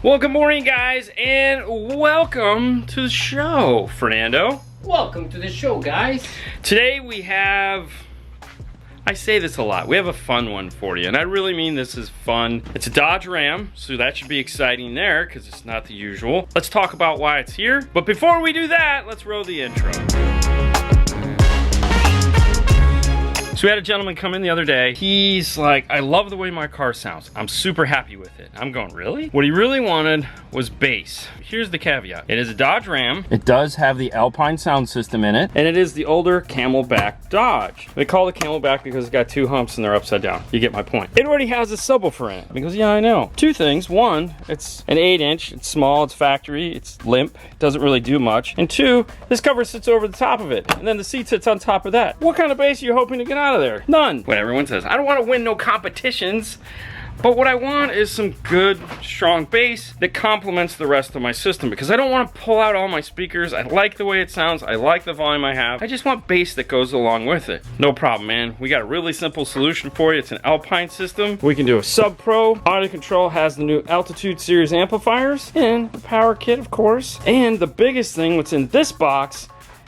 Well, good morning, guys, and welcome to the show, Fernando. Welcome to the show, guys. Today we have, I say this a lot, we have a fun one for you, and I really mean this is fun. It's a Dodge Ram, so that should be exciting there, because it's not the usual. Let's talk about why it's here, but before we do that, let's roll the intro. So we had a gentleman come in the other day. He's like, I love the way my car sounds. I'm super happy with it. I'm going, really? What he really wanted was bass. Here's the caveat. It is a Dodge Ram. It does have the Alpine sound system in it. And it is the older Camelback Dodge. They call it Camelback because it's got two humps and they're upside down. You get my point. It already has a subwoofer in it. He goes, yeah, I know. Two things. One, it's an 8-inch. It's small. It's factory. It's limp. It doesn't really do much. And two, this cover sits over the top of it. And then the seat sits on top of that. What kind of bass are you hoping to get out of there? None. What everyone says. I don't want to win no competitions. But what I want is some good, strong bass that complements the rest of my system, because I don't want to pull out all my speakers. I like the way it sounds. I like the volume I have. I just want bass that goes along with it. No problem, man. We got a really simple solution for you. It's an Alpine system. We can do a Sub Pro. AudioControl has the new Altitude series amplifiers and the power kit, of course. And the biggest thing, what's in this box,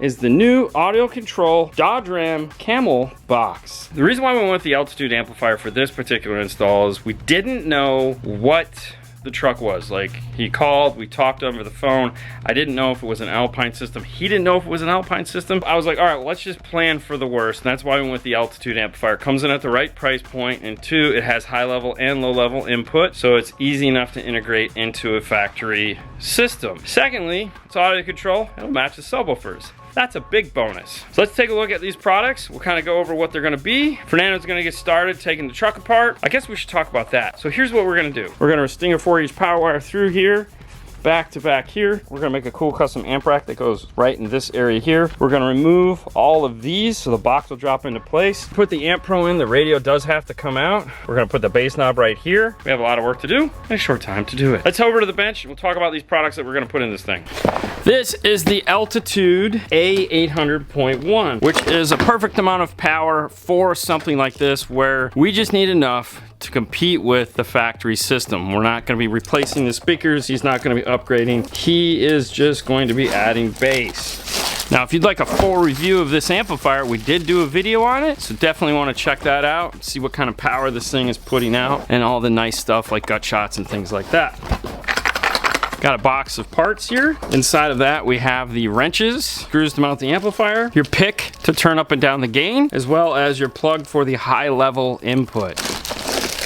is the new AudioControl Dodge Ram Camel box. The reason why we went with the Altitude amplifier for this particular install is we didn't know what the truck was. Like, he called, we talked over the phone. I didn't know if it was an Alpine system. He didn't know if it was an Alpine system. I was like, all right, well, let's just plan for the worst. And that's why we went with the Altitude amplifier. It comes in at the right price point, and two, it has high level and low level input, so it's easy enough to integrate into a factory system. Secondly, it's AudioControl. It'll match the subwoofers. That's a big bonus. So let's take a look at these products. We'll kind of go over what they're gonna be. Fernando's gonna get started taking the truck apart. I guess we should talk about that. So here's what we're gonna do. We're gonna sting a 4-inch power wire through here, back to back here. We're gonna make a cool custom amp rack that goes right in this area here. We're gonna remove all of these so the box will drop into place. Put the amp pro in, the radio does have to come out. We're gonna put the bass knob right here. We have a lot of work to do and a short time to do it. Let's head over to the bench and we'll talk about these products that we're gonna put in this thing. This is the Altitude A800.1, which is a perfect amount of power for something like this where we just need enough to compete with the factory system. We're not gonna be replacing the speakers. He's not gonna be upgrading. He is just going to be adding bass. Now, if you'd like a full review of this amplifier, we did do a video on it, so definitely wanna check that out, see what kind of power this thing is putting out, and all the nice stuff like gut shots and things like that. Got a box of parts here. Inside of that, we have the wrenches, screws to mount the amplifier, your pick to turn up and down the gain, as well as your plug for the high level input.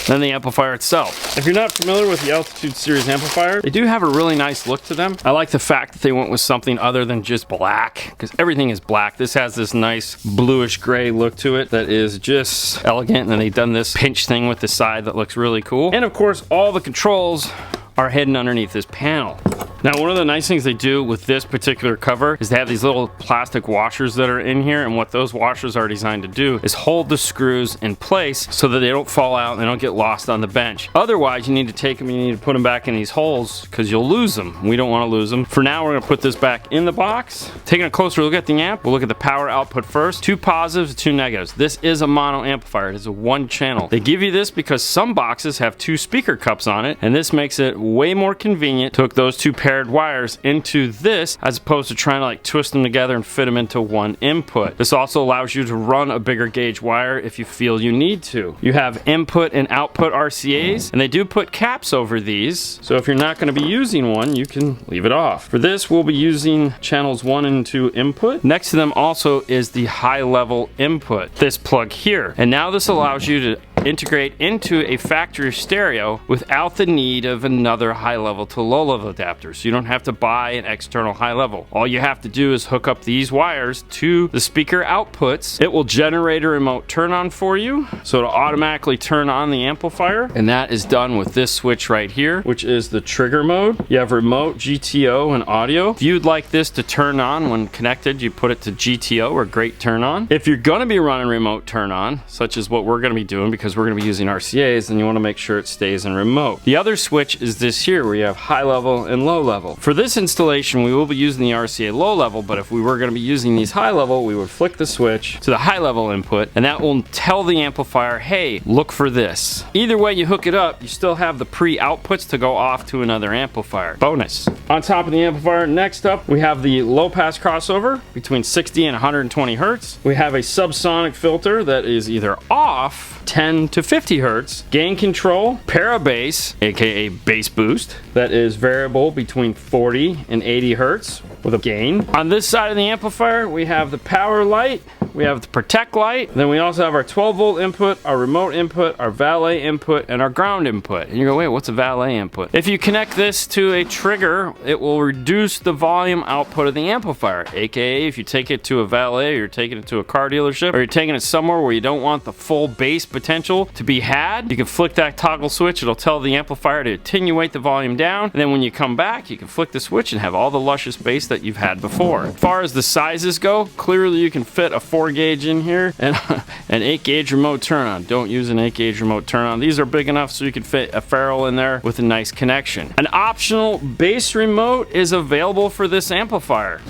Then the amplifier itself. If you're not familiar with the Altitude series amplifier, they do have a really nice look to them. I like the fact that they went with something other than just black, because everything is black. This has this nice bluish gray look to it that is just elegant, and then they've done this pinch thing with the side that looks really cool. And of course, all the controls are hidden underneath this panel. Now, one of the nice things they do with this particular cover is they have these little plastic washers that are in here, and what those washers are designed to do is hold the screws in place so that they don't fall out and they don't get lost on the bench. Otherwise, you need to take them and you need to put them back in these holes because you'll lose them. We don't want to lose them. For now, we're going to put this back in the box. Taking a closer look at the amp, we'll look at the power output first. 2 positives, 2 negatives. This is a mono amplifier. It is a 1 channel. They give you this because some boxes have 2 speaker cups on it, and this makes it way more convenient to hook those 2 paired wires into this as opposed to trying to like twist them together and fit them into 1 input. This also allows you to run a bigger gauge wire if you feel you need to. You have input and output RCAs, and they do put caps over these, so if you're not going to be using one, you can leave it off. For this, we'll be using channels 1 and 2 input. Next to them also is the high level input, this plug here, and now this allows you to integrate into a factory stereo without the need of another high level to low level adapter. So you don't have to buy an external high level. All you have to do is hook up these wires to the speaker outputs. It will generate a remote turn on for you, so it'll automatically turn on the amplifier, and that is done with this switch right here, which is the trigger mode. You have remote, GTO, and audio. If you'd like this to turn on when connected, you put it to GTO or great turn on. If you're gonna be running remote turn on, such as what we're gonna be doing because we're gonna be using RCAs, then you wanna make sure it stays in remote. The other switch is this here where you have high level and low level. For this installation, we will be using the RCA low level, but if we were going to be using these high level, we would flick the switch to the high level input, and that will tell the amplifier, hey, look for this. Either way you hook it up, you still have the pre-outputs to go off to another amplifier. Bonus. On top of the amplifier, next up, we have the low pass crossover between 60 and 120 hertz. We have a subsonic filter that is either off 10 to 50 hertz, gain control, parabass, aka bass boost, that is variable between 40 and 80 hertz with a gain. On this side of the amplifier, we have the power light, we have the protect light, then we also have our 12 volt input, our remote input, our valet input, and our ground input. And you go, wait, what's a valet input? If you connect this to a trigger, it will reduce the volume output of the amplifier, aka if you take it to a valet, or you're taking it to a car dealership, or you're taking it somewhere where you don't want the full bass potential to be had, you can flick that toggle switch, it'll tell the amplifier to attenuate the volume down, and then when you come back, you can flick the switch and have all the luscious bass that you've had before. As far as the sizes go, clearly you can fit a 4 gauge in here and an 8 gauge remote turn on. Don't use an 8 gauge remote turn on. These are big enough so you can fit a ferrule in there with a nice connection. An optional bass remote is available for this amplifier,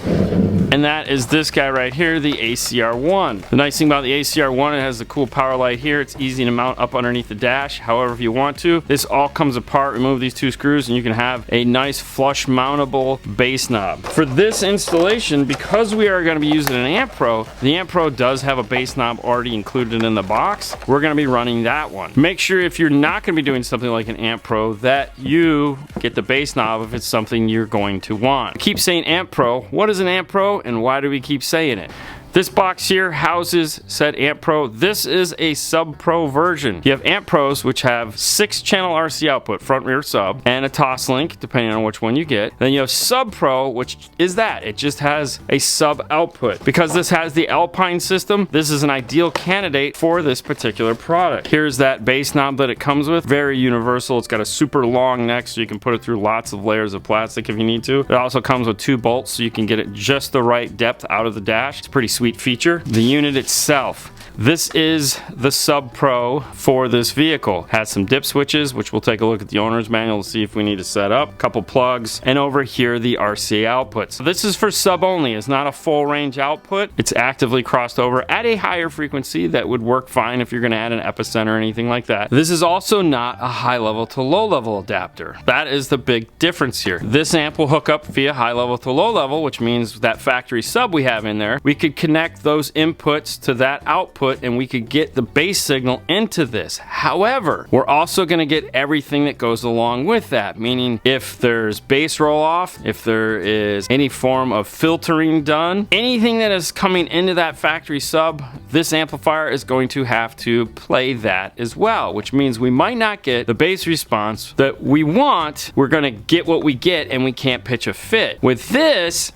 and that is this guy right here, the ACR1. The nice thing about the ACR1, it has the cool power light here. It's easy to mount up underneath the dash however if you want to. This all comes apart. Remove these 2 screws and you can have a nice flush mountable bass knob. For this installation, because we are going to be using an Amp Pro, the Amp Pro does have a bass knob already included in the box. We're going to be running that one. Make sure if you're not going to be doing something like an Amp Pro that you get the bass knob if it's something you're going to want. I keep saying Amp Pro. What is an Amp Pro and why do we keep saying it? This box here houses said Amp Pro. This is a Sub Pro version. You have Amp Pros, which have 6-channel RC output, front, rear, sub, and a toss link, depending on which one you get. Then you have Sub Pro, which is that. It just has a sub output. Because this has the Alpine system, this is an ideal candidate for this particular product. Here's that bass knob that it comes with. Very universal. It's got a super long neck, so you can put it through lots of layers of plastic if you need to. It also comes with 2 bolts, so you can get it just the right depth out of the dash. It's pretty sweet feature. The unit itself, this is the Sub Pro for this vehicle. Has some dip switches, which we'll take a look at the owner's manual to see if we need to set up. A couple plugs, and over here the RCA outputs. So this is for sub only. It's not a full range output. It's actively crossed over at a higher frequency that would work fine if you're going to add an epicenter or anything like that. This is also not a high level to low level adapter. That is the big difference here. This amp will hook up via high level to low level, which means that factory sub we have in there, we could connect those inputs to that output and we could get the bass signal into this. However, we're also going to get everything that goes along with that, meaning if there's bass roll off, if there is any form of filtering done, anything that is coming into that factory sub, this amplifier is going to have to play that as well, which means we might not get the bass response that we want. We're going to get what we get and we can't pitch a fit. With this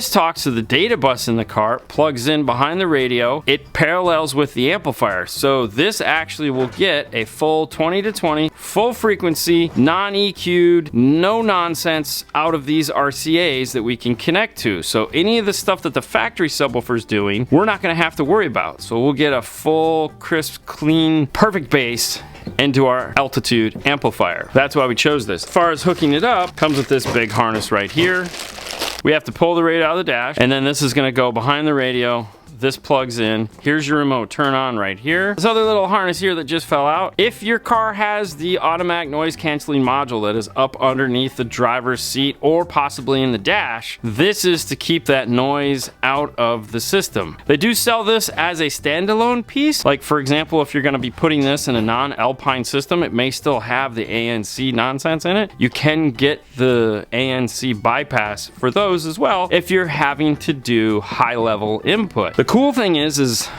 talks to the data bus in the car, plugs in behind the radio, it parallels with the amplifier. So this actually will get a full 20 to 20, full frequency, non-EQ'd, no nonsense out of these RCAs that we can connect to. So any of the stuff that the factory subwoofer is doing, we're not going to have to worry about. So we'll get a full, crisp, clean, perfect bass into our altitude amplifier. That's why we chose this. As far as hooking it up, comes with this big harness right here. We have to pull the radio out of the dash, and then this is going to go behind the radio. This plugs in. Here's your remote turn on right here. This other little harness here that just fell out. If your car has the automatic noise canceling module that is up underneath the driver's seat or possibly in the dash, this is to keep that noise out of the system. They do sell this as a standalone piece. Like for example, if you're going to be putting this in a non-Alpine system, it may still have the ANC nonsense in it. You can get the ANC bypass for those as well if you're having to do high level input. The cool thing is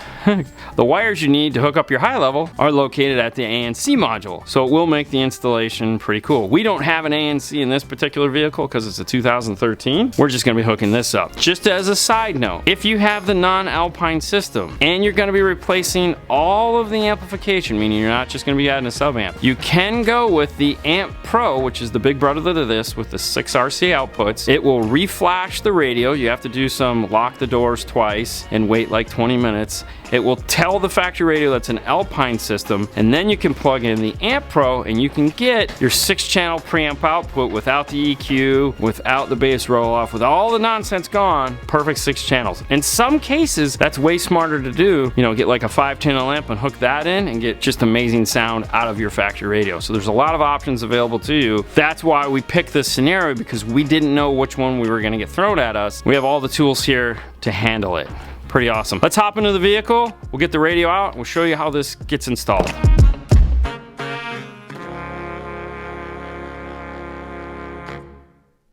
the wires you need to hook up your high level are located at the ANC module, so it will make the installation pretty cool. We don't have an ANC in this particular vehicle because it's a 2013. We're just going to be hooking this up. Just as a side note, if you have the non-Alpine system and you're going to be replacing all of the amplification, meaning you're not just going to be adding a sub amp, you can go with the Amp Pro, which is the big brother to this with the 6 RCA outputs. It will reflash the radio. You have to do some lock the doors twice and wait like 20 minutes. it will tell the factory radio that's an Alpine system, and then you can plug in the Amp Pro and you can get your 6-channel preamp output without the EQ, without the bass roll-off, with all the nonsense gone. Perfect 6 channels. In some cases, that's way smarter to do. You know, get like a 5-channel amp and hook that in and get just amazing sound out of your factory radio. So there's a lot of options available to you. That's why we picked this scenario, because we didn't know which one we were going to get thrown at us. We have all the tools here to handle it. Pretty awesome. Let's hop into the vehicle. We'll get the radio out and we'll show you how this gets installed.